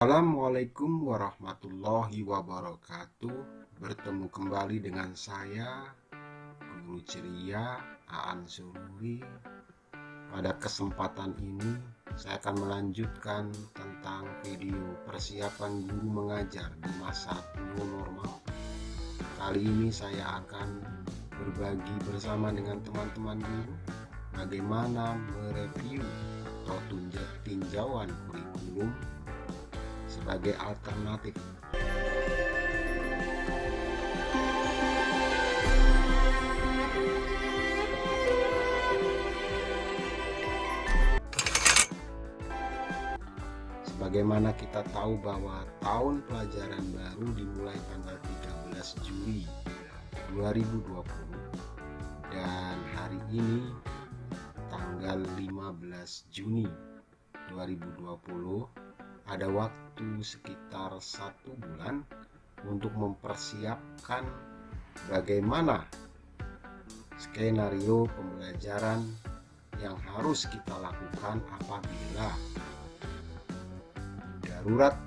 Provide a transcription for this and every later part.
Assalamualaikum warahmatullahi wabarakatuh. Bertemu kembali dengan saya, Guru Ceria Aan Sururi. Pada kesempatan ini, saya akan melanjutkan tentang video persiapan guru mengajar di masa new normal. Kali ini saya akan berbagi bersama dengan teman-teman guru bagaimana mereview atau tinjauan kurikulum sebagai alternatif. Sebagaimana kita tahu bahwa tahun pelajaran baru dimulai tanggal 13 Juli 2020 dan hari ini tanggal 15 Juni 2020 ada waktu sekitar 1 bulan untuk mempersiapkan bagaimana skenario pembelajaran yang harus kita lakukan apabila darurat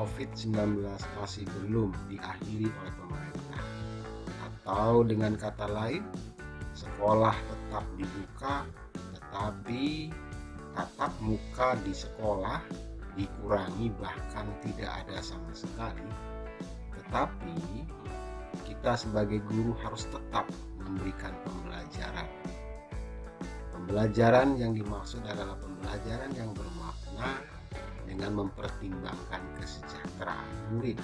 COVID-19 masih belum diakhiri oleh pemerintah, atau dengan kata lain, sekolah tetap dibuka tetapi tatap muka di sekolah dikurangi bahkan tidak ada sama sekali. Tetapi kita sebagai guru harus tetap memberikan pembelajaran yang dimaksud adalah pembelajaran yang bermakna dengan mempertimbangkan kesejahteraan murid.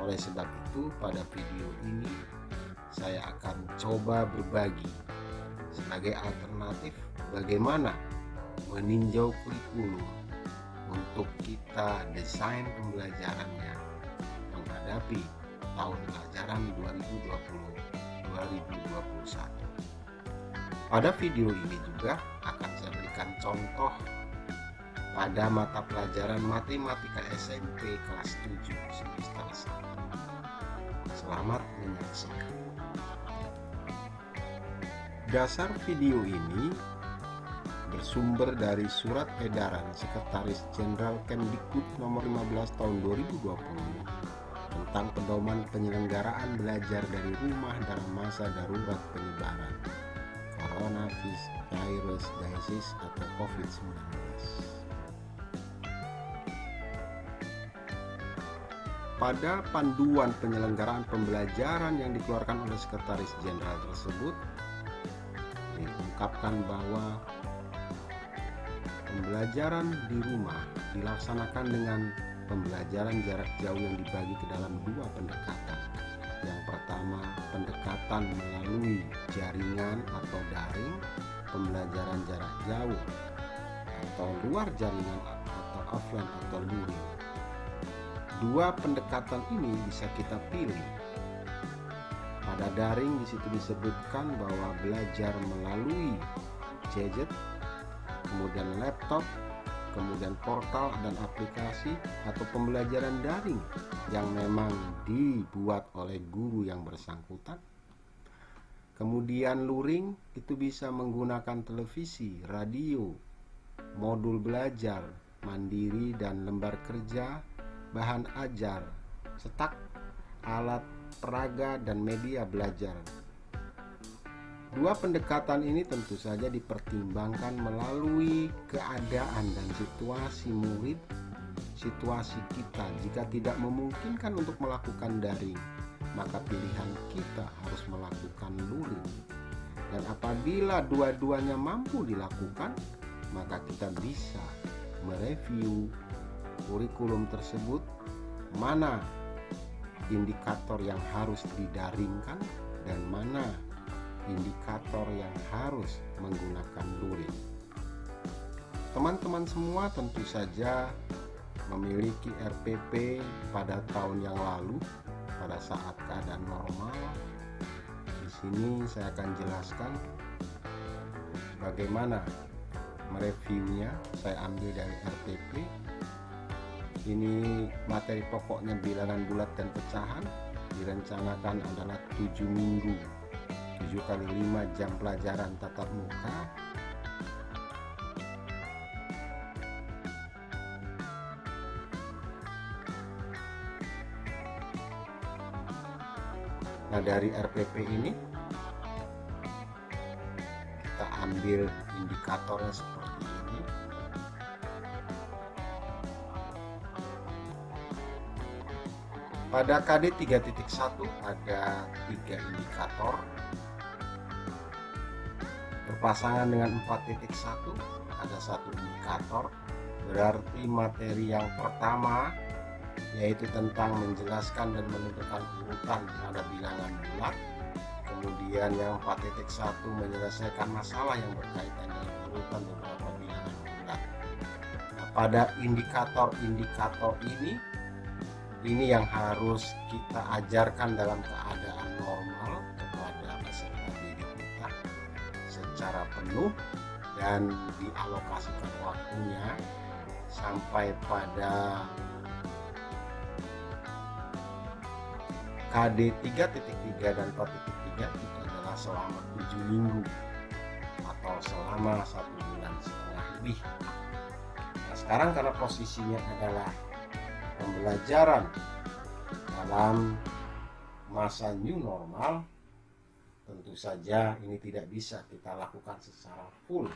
Oleh sebab itu, pada video ini saya akan coba berbagi sebagai alternatif bagaimana meninjau kurikulum untuk kita desain pembelajarannya menghadapi tahun pelajaran 2020-2021. Pada video ini juga akan saya berikan contoh pada mata pelajaran Matematika SMP kelas 7 semester 1. Selamat menyaksikan. Dasar video ini bersumber dari Surat Edaran Sekretaris Jenderal Kemdikbud nomor 15 tahun 2020 tentang pedoman penyelenggaraan belajar dari rumah dalam masa darurat penyebaran Coronavirus Disease atau COVID-19. Pada panduan penyelenggaraan pembelajaran yang dikeluarkan oleh Sekretaris Jenderal tersebut diungkapkan bahwa pembelajaran di rumah dilaksanakan dengan pembelajaran jarak jauh yang dibagi ke dalam dua pendekatan. Yang pertama, pendekatan melalui jaringan atau daring, pembelajaran jarak jauh atau luar jaringan atau offline atau luring. Dua pendekatan ini bisa kita pilih. Pada daring di situ disebutkan bahwa belajar melalui gadget, kemudian laptop, kemudian portal dan aplikasi, atau pembelajaran daring yang memang dibuat oleh guru yang bersangkutan. Kemudian luring itu bisa menggunakan televisi, radio, modul belajar mandiri dan lembar kerja, bahan ajar, cetak, alat peraga dan media belajar. Dua pendekatan ini tentu saja dipertimbangkan melalui keadaan dan situasi murid, situasi kita. Jika tidak memungkinkan untuk melakukan daring, maka pilihan kita harus melakukan luring. Dan apabila dua-duanya mampu dilakukan, maka kita bisa mereview kurikulum tersebut, mana indikator yang harus didaringkan dan mana indikator yang harus menggunakan luring. Teman-teman semua tentu saja memiliki RPP pada tahun yang lalu pada saat keadaan normal. Di sini saya akan jelaskan bagaimana mereviewnya. Saya ambil dari RPP. Ini materi pokoknya bilangan bulat dan pecahan. Direncanakan adalah 7 minggu, 7 kali 5 jam pelajaran tatap muka Nah, dari RPP ini kita ambil indikatornya seperti ini. Pada KD 3.1 ada 3 indikator. Berpasangan dengan 4.1 ada 1 indikator. Berarti materi yang pertama yaitu tentang menjelaskan dan menentukan urutan pada bilangan bulat. Kemudian yang 4.1 menyelesaikan masalah yang berkaitan dengan urutan beberapa bilangan bulat. Nah, pada indikator-indikator ini yang harus kita ajarkan dalam keadaan normal kepada peserta didik kita secara penuh dan dialokasikan waktunya sampai pada KD 3.3 dan 4.3 itu adalah selama 7 minggu atau selama 1,5 bulan lebih. Nah, sekarang karena posisinya adalah pembelajaran dalam masa new normal, tentu saja ini tidak bisa kita lakukan secara full,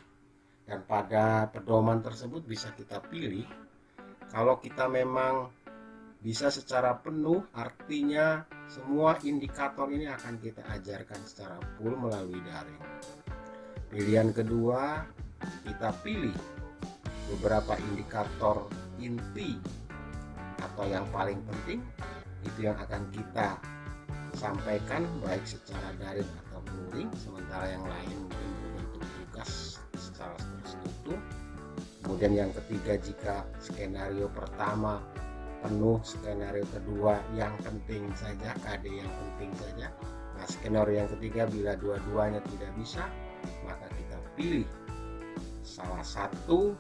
dan pada pedoman tersebut bisa kita pilih. Kalau kita memang bisa secara penuh, artinya semua indikator ini akan kita ajarkan secara full melalui daring. Pilihan kedua, kita pilih beberapa indikator inti atau yang paling penting, itu yang akan kita sampaikan baik secara daring atau luring, sementara yang lain mungkin berbentuk tugas secara terstruktur. Kemudian yang ketiga, jika skenario pertama penuh, skenario kedua yang penting saja, KD yang penting saja. Nah, skenario yang ketiga bila dua-duanya tidak bisa, maka kita pilih salah satu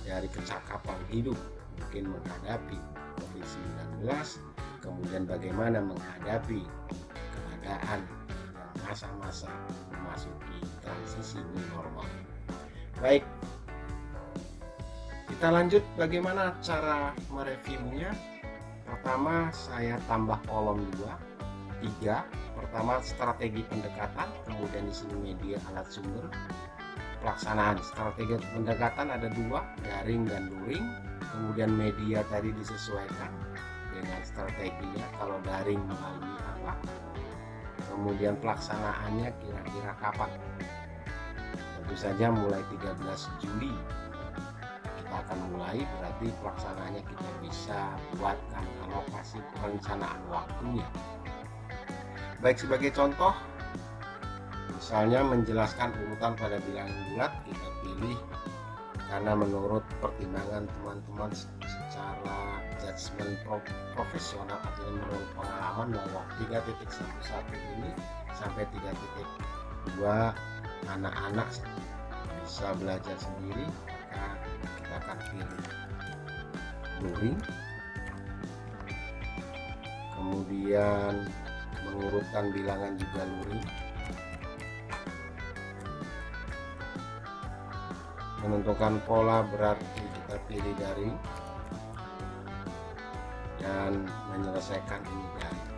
dari kecakapan hidup, mungkin menghadapi COVID-19, kemudian bagaimana menghadapi keadaan yang masa-masa memasuki transisi new normal. Baik, kita lanjut bagaimana cara mereviewnya. Pertama, saya tambah kolom 3. Pertama, strategi pendekatan, kemudian di sini media alat sumber. Pelaksanaan strategi pendekatan ada 2, daring dan luring. Kemudian media tadi disesuaikan dengan strateginya, kalau daring melalui apa, kemudian pelaksanaannya kira-kira kapan. Tentu saja mulai 13 Juli kita akan mulai, berarti pelaksanaannya kita bisa buatkan alokasi perencanaan waktunya. Baik, sebagai contoh, misalnya menjelaskan urutan pada bilangan bulat, kita pilih karena menurut pertimbangan teman-teman secara judgement profesional, artinya menurut pengalaman bahwa 3.11 ini sampai 3.2 anak-anak bisa belajar sendiri, maka kita akan pilih luring. Kemudian mengurutkan bilangan juga luring. Menentukan pola berarti kita pilih daring, dan menyelesaikan ini daring.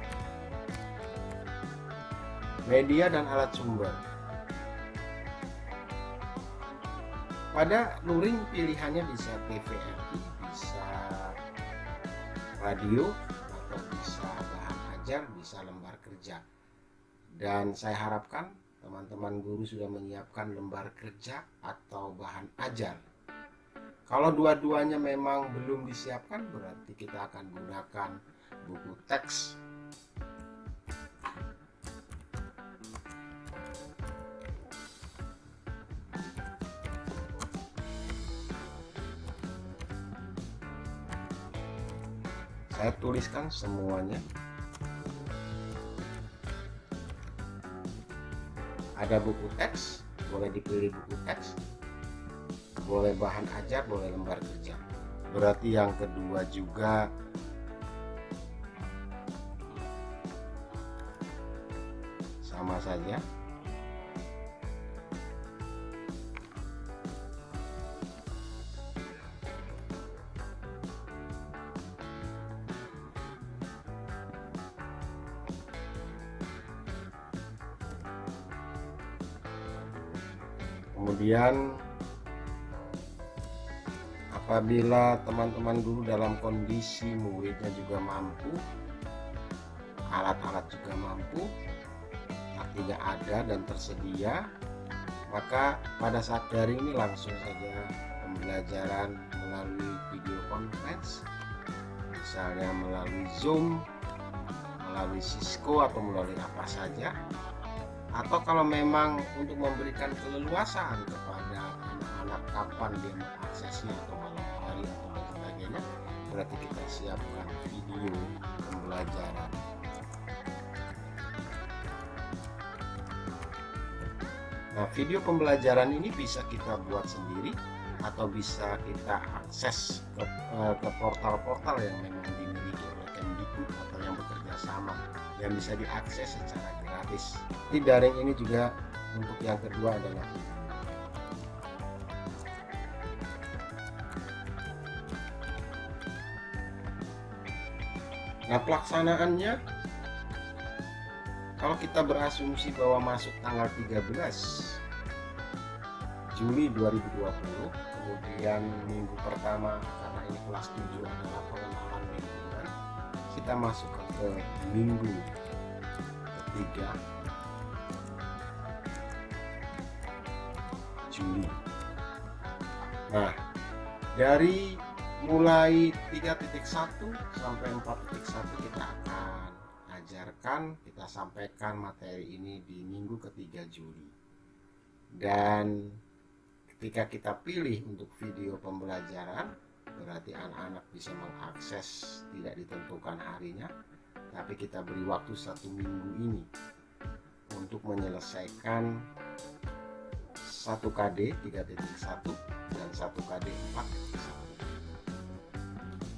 Media dan alat sumber. Pada luring pilihannya bisa TVRI, bisa radio, atau bisa bahan ajar, bisa lembar kerja. Dan saya harapkan teman-teman guru sudah menyiapkan lembar kerja atau bahan ajar. Kalau dua-duanya memang belum disiapkan, berarti kita akan gunakan buku teks. Saya tuliskan semuanya. Ada buku teks, boleh dipilih buku teks, boleh bahan ajar, boleh lembar kerja. Berarti yang kedua juga sama saja. Kemudian apabila teman-teman guru dalam kondisi muridnya juga mampu, alat-alat juga mampu, artinya ada dan tersedia, maka pada saat daring ini langsung saja pembelajaran melalui video conference, misalnya melalui Zoom, melalui Cisco atau melalui apa saja. Atau kalau memang untuk memberikan keleluasaan kepada anak-anak kapan dia mengaksesnya atau malam hari atau dan sebagainya, berarti kita siapkan video pembelajaran. Nah, video pembelajaran ini bisa kita buat sendiri atau bisa kita akses ke portal-portal yang memang dimiliki oleh Kemdikbud atau yang bekerja sama, yang bisa diakses secara gratis. Di daring ini juga untuk yang kedua adalah pelaksanaannya. Kalau kita berasumsi bahwa masuk tanggal 13 Juli 2020, kemudian minggu pertama karena ini kelas 7 adalah pengenalan lingkungan, kita masuk ke minggu ketiga Juli. Nah, dari mulai 3.1 sampai 4.1 kita akan ajarkan, kita sampaikan materi ini di minggu ketiga Juli. Dan ketika kita pilih untuk video pembelajaran, berarti anak-anak bisa mengakses tidak ditentukan harinya, tapi kita beri waktu 1 minggu ini untuk menyelesaikan 1 KD 3.1 dan 1 KD 4.1.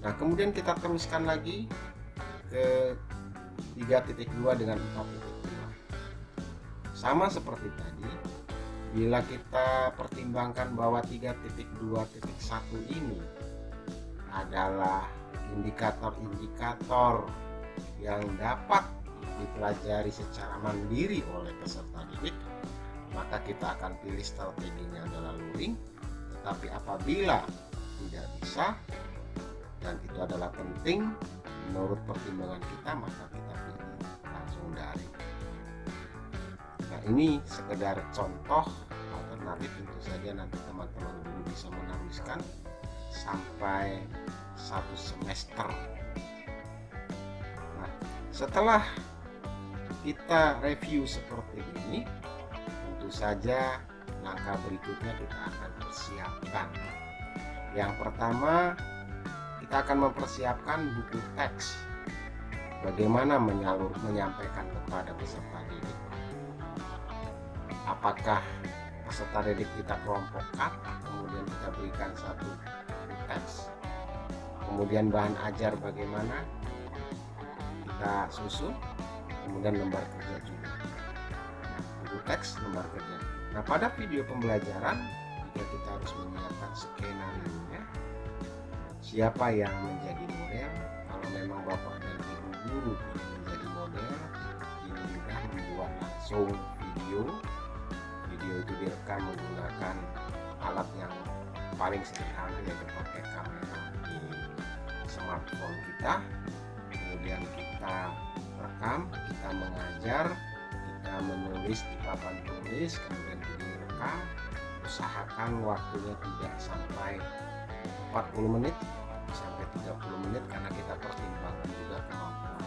Nah, kemudian kita teruskan lagi ke 3.2 dengan 4.2. Sama seperti tadi, bila kita pertimbangkan bahwa 3.2.1 ini adalah indikator-indikator yang dapat dipelajari secara mandiri oleh peserta didik, maka kita akan pilih strateginya adalah luring. Tetapi apabila tidak bisa dan itu adalah penting menurut pertimbangan kita, maka kita pilih langsung daring. Nah, ini sekedar contoh alternatif, tentu saja nanti teman-teman guru bisa meneruskan sampai 1 semester. Nah, setelah kita review seperti ini, tentu saja langkah berikutnya kita akan persiapkan. Yang pertama, kita akan mempersiapkan buku teks. Bagaimana menyampaikan kepada peserta didik. Apakah peserta didik kita kelompokkan, kemudian kita berikan 1 buku teks. Kemudian bahan ajar bagaimana kita susun, kemudian lembar kerja juga. Nah, buku teks, lembar kerja. Nah, pada video pembelajaran juga kita harus menyiapkan skenario-nya. Siapa yang menjadi model? Kalau memang bapak dan ibu guru ingin menjadi model, ini mudah membuat langsung video. Video itu direkam menggunakan alat yang paling sederhana, yaitu pakai kamera di smartphone kita. Kemudian kita rekam, kita mengajar, kita menulis di papan tulis, kemudian direkam. Usahakan waktunya tidak sampai 40 menit sampai 30 menit karena kita pertimbangkan juga kemampuan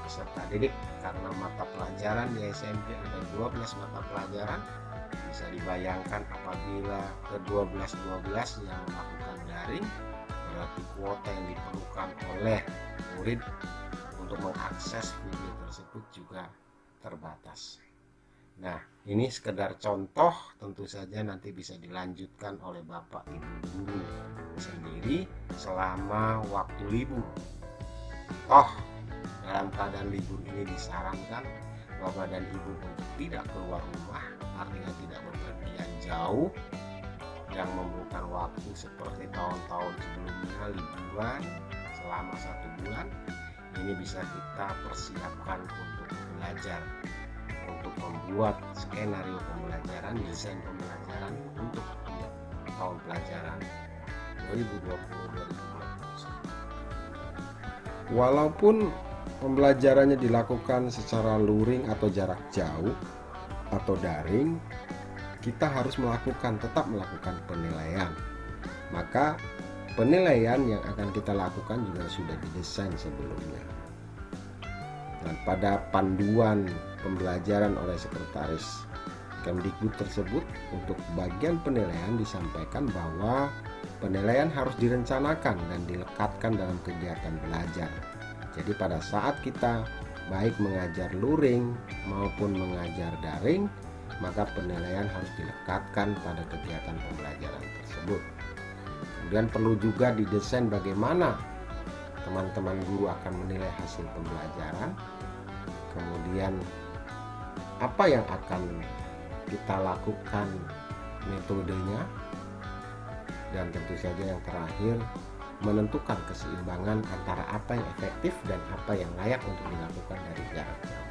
peserta didik. Karena mata pelajaran di SMP ada 12 mata pelajaran, bisa dibayangkan apabila ke 12 yang melakukan daring, berarti kuota yang diperlukan oleh murid untuk mengakses video tersebut juga terbatas. Nah, ini sekedar contoh, tentu saja nanti bisa dilanjutkan oleh Bapak Ibu guru sendiri selama waktu libur. Toh, dalam keadaan libur ini disarankan Bapak dan Ibu untuk tidak keluar rumah, artinya tidak bepergian jauh yang memerlukan waktu seperti tahun-tahun sebelumnya liburan selama 1 bulan. Ini bisa kita persiapkan untuk belajar. untuk membuat skenario pembelajaran, desain pembelajaran untuk tahun pelajaran 2020-2021. Walaupun pembelajarannya dilakukan secara luring atau jarak jauh atau daring, kita harus tetap melakukan penilaian. Maka penilaian yang akan kita lakukan juga sudah didesain sebelumnya. Dan pada panduan pembelajaran oleh sekretaris Kemdikbud tersebut, untuk bagian penilaian disampaikan bahwa penilaian harus direncanakan dan dilekatkan dalam kegiatan belajar. Jadi pada saat kita baik mengajar luring maupun mengajar daring, maka penilaian harus dilekatkan pada kegiatan pembelajaran tersebut. Kemudian perlu juga didesain bagaimana teman-teman guru akan menilai hasil pembelajaran. Kemudian apa yang akan kita lakukan metodenya. Dan tentu saja yang terakhir, menentukan keseimbangan antara apa yang efektif dan apa yang layak untuk dilakukan dari jarak jauh.